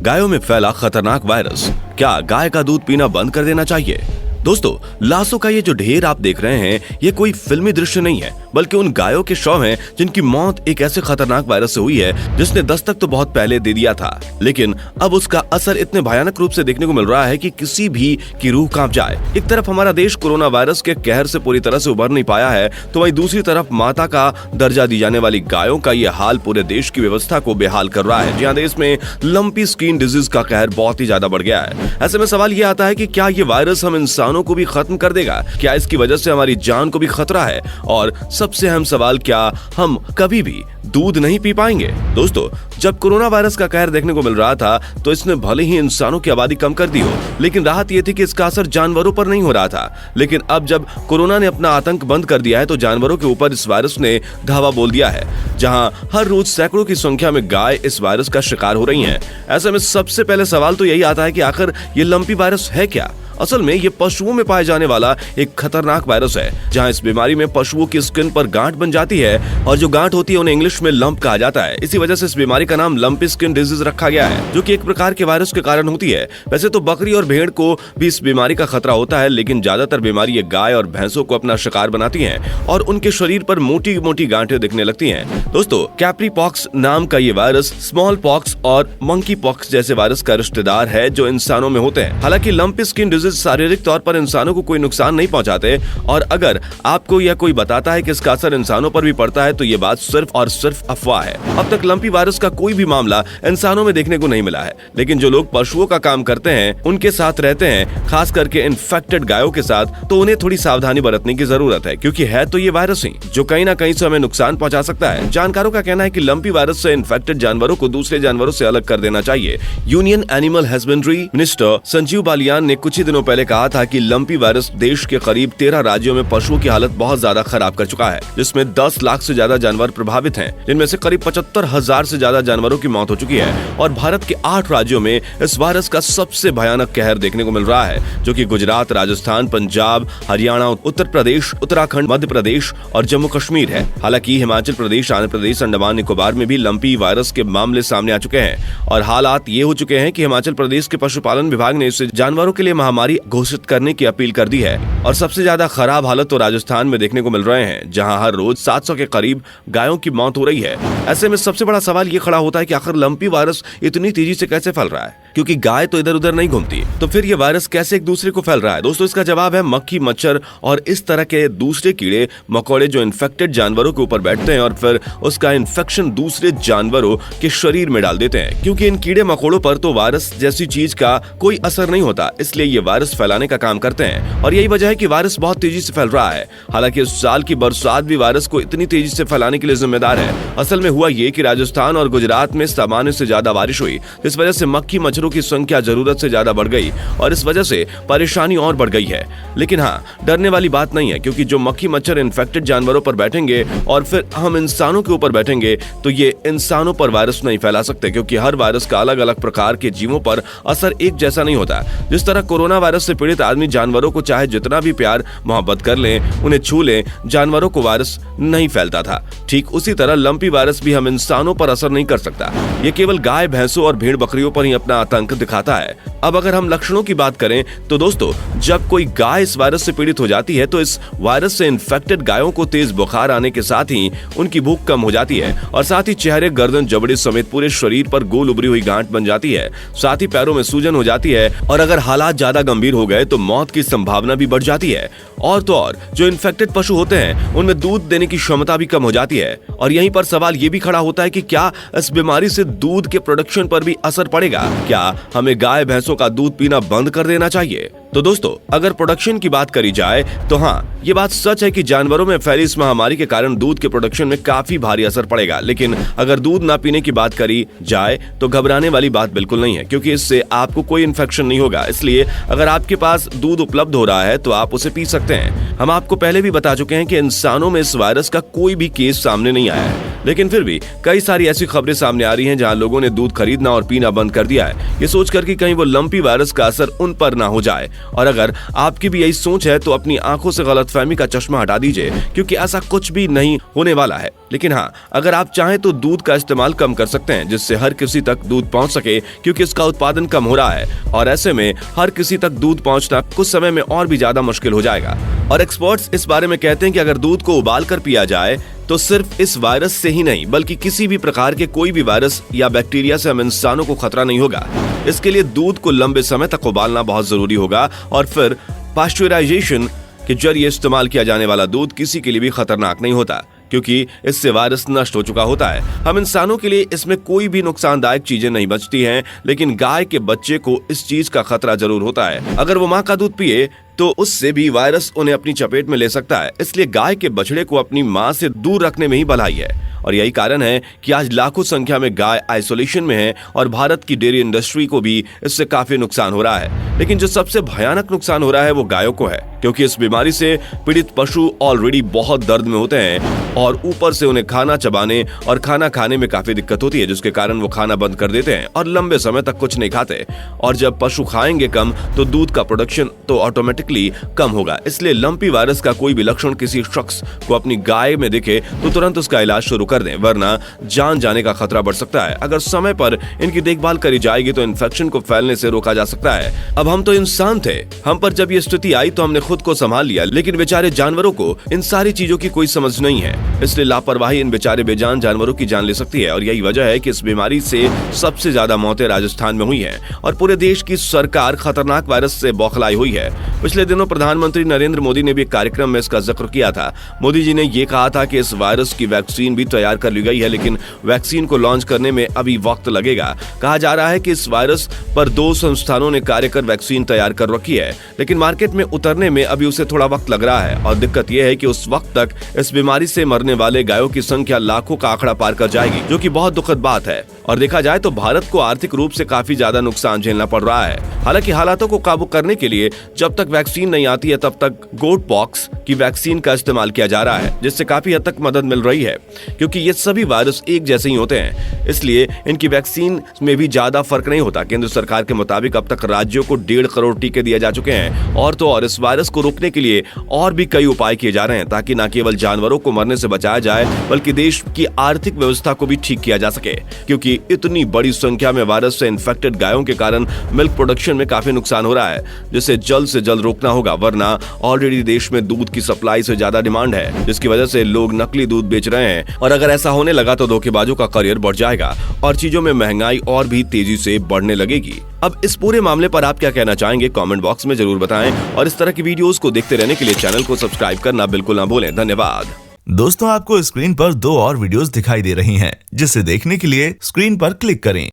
गायों में फैला खतरनाक वायरस, क्या गाय का दूध पीना बंद कर देना चाहिए? दोस्तों, लाशों का ये जो ढेर आप देख रहे हैं, ये कोई फिल्मी दृश्य नहीं है, बल्कि उन गायों के शव हैं जिनकी मौत एक ऐसे खतरनाक वायरस से हुई है जिसने दस्तक तो बहुत पहले दे दिया था, लेकिन अब उसका असर इतने भयानक रूप से देखने को मिल रहा है कि किसी भी की रूह कांप जाए। एक तरफ हमारा देश कोरोना वायरस के कहर से पूरी तरह से उबर नहीं पाया है, तो वहीं दूसरी तरफ माता का दर्जा दी जाने वाली गायों का ये हाल पूरे देश की व्यवस्था को बेहाल कर रहा है। जहाँ देश में लंपी स्किन डिजीज का कहर बहुत ही ज्यादा बढ़ गया है। ऐसे में सवाल ये आता है कि क्या ये वायरस हम इंसानों को भी खत्म कर देगा? क्या इसकी वजह से हमारी जान को भी खतरा है? और सबसे अहम सवाल, क्या हम कभी भी दूध नहीं पी पाएंगे? दोस्तों, जब कोरोना वायरस का कहर देखने को मिल रहा था तो इसने भले ही इंसानों की आबादी कम कर दी हो, लेकिन राहत ये थी कि इसका असर जानवरों पर नहीं हो रहा था। लेकिन अब जब कोरोना ने अपना आतंक बंद कर दिया है तो जानवरों के ऊपर इस वायरस ने धावा बोल दिया है, जहां हर रोज सैकड़ों की संख्या में गाय इस वायरस का शिकार हो रही हैं। ऐसे में सबसे पहले सवाल तो यही आता है कि आखिर ये लंपी वायरस है क्या? असल में ये पशुओं में पाए जाने वाला एक खतरनाक वायरस है, जहां इस बीमारी में पशुओं की स्किन पर गांठ बन जाती है, और जो गांठ होती है उन्हें इंग्लिश में लंप कहा जाता है। इसी वजह से इस बीमारी का नाम लंपी स्किन डिजीज रखा गया है, जो कि एक प्रकार के वायरस के कारण होती है। वैसे तो बकरी और भेड़ को भी इस बीमारी का खतरा होता है, लेकिन ज्यादातर बीमारी ये गाय और भैंसों को अपना शिकार बनाती है और उनके शरीर पर मोटी मोटी गांठें दिखने लगती है। दोस्तों, कैप्री पॉक्स नाम का ये वायरस स्मॉल पॉक्स और मंकी पॉक्स जैसे वायरस का रिश्तेदार है जो इंसानों में होते हैं। हालांकि लंपी स्किन डिजीज शारीरिक तौर पर इंसानों को कोई नुकसान नहीं पहुंचाते, और अगर आपको यह कोई बताता है कि इसका असर इंसानों पर भी पड़ता है तो ये बात सिर्फ और सिर्फ अफवाह है। अब तक लंपी वायरस का कोई भी मामला इंसानों में देखने को नहीं मिला है, लेकिन जो लोग पशुओं का काम करते हैं, उनके साथ रहते हैं, खास करके इन्फेक्टेड गायों के साथ, तो उन्हें थोड़ी सावधानी बरतने की जरूरत है, क्योंकि है तो ये वायरस ही जो कहीं ना कहीं से हमें नुकसान पहुंचा सकता है। जानकारों का कहना है कि लंपी वायरस से इन्फेक्टेड जानवरों को दूसरे जानवरों से अलग कर देना चाहिए। Union animal husbandry minister Sanjeev Balyan ने कुछ ही दिनों पहले कहा था कि लंपी वायरस देश के करीब 13 राज्यों में पशुओं की हालत बहुत ज्यादा खराब कर चुका है, जिसमें 10 लाख से ज्यादा जानवर प्रभावित हैं, जिनमें से करीब 75,000 से ज्यादा जानवरों की मौत हो चुकी है। और भारत के 8 राज्यों में इस वायरस का सबसे भयानक कहर देखने को मिल रहा है, जो कि गुजरात, राजस्थान, पंजाब, हरियाणा, उत्तर प्रदेश, उत्तराखंड, मध्य प्रदेश और जम्मू कश्मीर है। हालांकि हिमाचल प्रदेश, आंध्र प्रदेश, अंडमान निकोबार में भी लंपी वायरस के मामले सामने आ चुके हैं, और हालात ये हो चुके हैं कि हिमाचल प्रदेश के पशुपालन विभाग ने इसे जानवरों के लिए महामारी घोषित करने की अपील कर दी है। और सबसे ज्यादा खराब हालत तो राजस्थान में देखने को मिल रहे हैं, जहां हर रोज 700 के करीब गायों की मौत हो रही है। ऐसे में सबसे बड़ा सवाल ये खड़ा होता है कि आखिर लंपी वायरस इतनी तेजी से कैसे फैल रहा है, क्योंकि गाय तो इधर उधर नहीं घूमती, तो फिर ये वायरस कैसे एक दूसरे को फैल रहा है? दोस्तों, इसका जवाब है मक्खी, मच्छर और इस तरह के दूसरे कीड़े मकोड़े जो इन्फेक्टेड जानवरों के ऊपर बैठते हैं और फिर उसका इन्फेक्शन दूसरे जानवरों के शरीर में डाल देते हैं। क्योंकि इन कीड़े मकोड़ों पर तो वायरस जैसी चीज का कोई असर नहीं होता, इसलिए ये वायरस फैलाने का काम करते हैं, और यही वजह है कि वायरस बहुत तेजी से फैल रहा है। हालांकि इस साल की बरसात भी वायरस को इतनी तेजी से फैलाने के लिए जिम्मेदार है। असल में हुआ ये कि राजस्थान और गुजरात में सामान्य से ज्यादा बारिश हुई, इस वजह से मक्खी मच्छरों की संख्या जरूरत से ज्यादा बढ़ गई, और इस वजह से परेशानी और बढ़ गई है। लेकिन हाँ, डरने वाली बात नहीं है, क्योंकि जो मक्खी मच्छर इन्फेक्टेड जानवरों पर बैठेंगे और फिर हम इंसानों के ऊपर बैठेंगे, तो ये इंसानों पर वायरस नहीं फैला सकते, क्योंकि हर वायरस का अलग अलग प्रकार के जीवों पर असर एक जैसा नहीं होता। जिस तरह कोरोना वायरस से पीड़ित आदमी जानवरों को चाहे जितना भी प्यार मोहब्बत कर लें, उन्हें छू लें, जानवरों को वायरस नहीं फैलता था, ठीक उसी तरह लंपी वायरस भी हम इंसानों पर असर नहीं कर सकता। ये केवल गाय, भैंसों और भेड़ बकरियों पर ही अपना आतंक दिखाता है। अब अगर हम लक्षणों की बात करें तो दोस्तों, जब कोई गाय इस वायरस से पीड़ित हो जाती है तो इस वायरस से इन्फेक्टेड गायों को तेज बुखार आने के साथ ही उनकी भूख कम हो जाती है, और साथ ही चेहरे, गर्दन, जबड़े समेत पूरे शरीर पर गोल उभरी हुई गांठ बन जाती है। साथ ही पैरों में सूजन हो जाती है, और अगर हालात ज्यादा गंभीर हो गए तो मौत की संभावना भी बढ़ जाती है। और तो और जो इन्फेक्टेड पशु होते हैं उनमें दूध देने की क्षमता भी कम हो जाती है। और यहीं पर सवाल ये भी खड़ा होता है कि क्या इस बीमारी से दूध के प्रोडक्शन पर भी असर पड़ेगा? क्या हमें गाय भैंसों का दूध पीना बंद कर देना चाहिए? तो दोस्तों, अगर प्रोडक्शन की बात करी जाए तो हाँ, ये बात सच है कि जानवरों में फैली इस महामारी के कारण दूध के प्रोडक्शन में काफी भारी असर पड़ेगा। लेकिन अगर दूध ना पीने की बात करी जाए तो घबराने वाली बात बिल्कुल नहीं है, क्योंकि इससे आपको कोई इन्फेक्शन नहीं होगा। इसलिए अगर आपके पास दूध उपलब्ध हो रहा है तो आप उसे पी सकते हैं। हम आपको पहले भी बता चुके हैं कि इंसानों में इस वायरस का कोई भी केस सामने नहीं आया है। लेकिन फिर भी कई सारी ऐसी खबरें सामने आ रही हैं जहां लोगों ने दूध खरीदना और पीना बंद कर दिया है, ये सोचकर कि कहीं वो लंपी वायरस का असर उन पर ना हो जाए। और अगर आपकी भी यही सोच है तो अपनी आंखों से गलतफहमी का चश्मा हटा दीजिए, क्योंकि ऐसा कुछ भी नहीं होने वाला है। लेकिन हाँ, अगर आप चाहें तो दूध का इस्तेमाल कम कर सकते हैं, जिससे हर किसी तक दूध पहुंच सके, क्योंकि इसका उत्पादन कम हो रहा है और ऐसे में हर किसी तक दूध पहुंचना कुछ समय में और भी ज्यादा मुश्किल हो जाएगा। और एक्सपर्ट्स इस बारे में कहते हैं कि अगर दूध को उबाल कर पिया जाए तो सिर्फ इस वायरस से ही नहीं बल्कि किसी भी प्रकार के कोई भी वायरस या बैक्टीरिया से हम इंसानों को खतरा नहीं होगा। इसके लिए दूध को लंबे समय तक उबालना बहुत जरूरी होगा और फिर पास्चुराइजेशन के जरिए इस्तेमाल किया जाने वाला दूध किसी के लिए भी खतरनाक नहीं होता, क्योंकि इससे वायरस नष्ट हो चुका होता है। हम इंसानों के लिए इसमें कोई भी नुकसानदायक चीजें नहीं बचती हैं, लेकिन गाय के बच्चे को इस चीज का खतरा जरूर होता है। अगर वो माँ का दूध पिए तो उससे भी वायरस उन्हें अपनी चपेट में ले सकता है। इसलिए गाय के बछड़े को अपनी माँ से दूर रखने में ही भलाई है और यही कारण है कि आज लाखों संख्या में गाय आइसोलेशन में है और भारत की डेयरी इंडस्ट्री को भी इससे काफी नुकसान हो रहा है। लेकिन जो सबसे भयानक नुकसान हो रहा है वो गायों को है, क्योंकि इस बीमारी से पीड़ित पशु ऑलरेडी बहुत दर्द में होते हैं और ऊपर से उन्हें खाना चबाने और खाना खाने में काफी दिक्कत होती है, जिसके कारण वो खाना बंद कर देते हैं और लंबे समय तक कुछ नहीं खाते। और जब पशु खाएंगे कम तो दूध का प्रोडक्शन तो ऑटोमेटिकली कम होगा। इसलिए लंपी वायरस का कोई भी लक्षण किसी शख्स को अपनी गाय में दिखे तो तुरंत उसका इलाज शुरू कर दें, वरना जान जाने का खतरा बढ़ सकता है। अगर समय पर इनकी देखभाल करी जाएगी तो इन्फेक्शन को फैलने से रोका जा सकता है। अब हम तो इंसान थे, हम पर जब ये स्थिति आई तो हमने खुद को संभाल लिया, लेकिन बेचारे जानवरों को इन सारी चीजों की कोई समझ नहीं है। इसलिए लापरवाही इन बेचारे बेजान जानवरों की जान ले सकती है और यही वजह है कि इस बीमारी से सबसे ज्यादा मौतें राजस्थान में हुई हैं और पूरे देश की सरकार खतरनाक वायरस से बौखलाई हुई है। पिछले दिनों प्रधानमंत्री नरेंद्र मोदी ने भी एक कार्यक्रम में इसका जिक्र किया था। मोदी जी ने ये कहा था कि इस वायरस की वैक्सीन भी तैयार कर ली गई है, लेकिन वैक्सीन को लॉन्च करने में अभी वक्त लगेगा। कहा जा रहा है कि इस वायरस पर 2 संस्थानों ने कार्य कर वैक्सीन तैयार कर रखी है, लेकिन मार्केट में उतरने में अभी उसे थोड़ा वक्त लग रहा है और दिक्कत यह है कि उस वक्त तक इस बीमारी से मरने वाले गायों की संख्या लाखों का आंकड़ा पार कर जाएगी, जो कि बहुत दुखद बात है। और देखा जाए तो भारत को आर्थिक रूप से काफी ज्यादा नुकसान झेलना पड़ रहा है। हालांकि हालातों को काबू करने के लिए जब तक वैक्सीन नहीं आती है तब तक गोट पॉक्स की वैक्सीन का इस्तेमाल किया जा रहा है, जिससे काफी हद तक मदद मिल रही है, क्योंकि ये सभी वायरस एक जैसे ही होते हैं, इसलिए इनकी वैक्सीन में भी ज्यादा फर्क नहीं होता। केंद्र सरकार के मुताबिक अब तक राज्यों को 1.5 करोड़ टीके दिए जा चुके हैं और तो और इस वायरस को रोकने के लिए और भी कई उपाय किए जा रहे हैं, ताकि न केवल जानवरों को मरने से बचाया जाए बल्कि देश की आर्थिक व्यवस्था को भी ठीक किया जा सके, क्योंकि इतनी बड़ी संख्या में वायरस से इन्फेक्टेड गायों के कारण मिल्क प्रोडक्शन में काफी नुकसान हो रहा है, जिसे जल्द से जल्द रोकना होगा, वरना ऑलरेडी देश में दूध की सप्लाई से ज्यादा डिमांड है, जिसकी वजह से लोग नकली दूध बेच रहे हैं और अगर ऐसा होने लगा तो धोखेबाजों का करियर बढ़ जाएगा और चीजों में महंगाई और भी तेजी से बढ़ने लगेगी। अब इस पूरे मामले पर आप क्या कहना चाहेंगे, कमेंट बॉक्स में जरूर बताएं और इस तरह की वीडियोस को देखते रहने के लिए चैनल को सब्सक्राइब करना बिल्कुल ना भूलें। धन्यवाद। दोस्तों, आपको स्क्रीन पर 2 और वीडियोस दिखाई दे रही हैं, जिसे देखने के लिए स्क्रीन पर क्लिक करें।